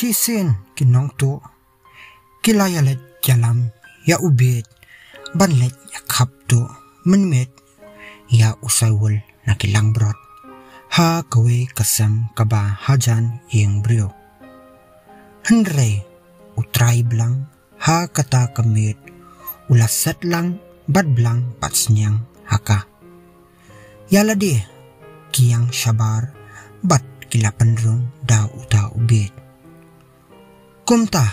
Shisen kinong to kilayalet jalam ya ubet banlet ya khap to menmet ya usawul na kilang brot ha kawe kasam kaba hajan yeng brio henre utrai blang ha kata kamit ulasat lang bad blang patsnyang haka yalade kiyang shabar bat kilapanrong da uta ubet kumta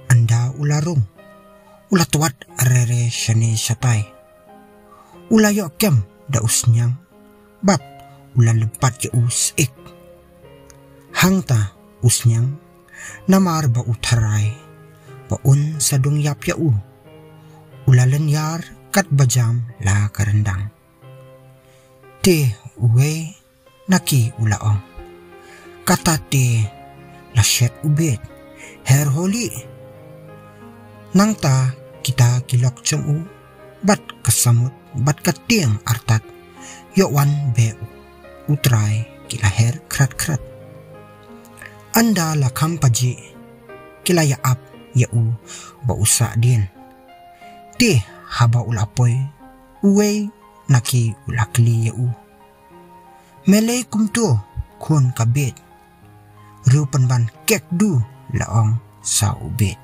anda ularong ulatwat arere shane shatay ulayo kem da usnyang bat ulalempat ya us ik hangta usnyang namar ba utaray paun sa dungyap ya ulalan yar kat bajam la karandang te uwe naki ulaong kata te lasyet ubet her holi nangta kita kilok cemu bat kasamut bat katiang artat yowan be utray kila her krat krat anda la kampaji kila ya ap ya ba usa din te haba ulapoy uwe naki ulakli ya melay kumto kun kabit rupan ban kek du laong sa ubet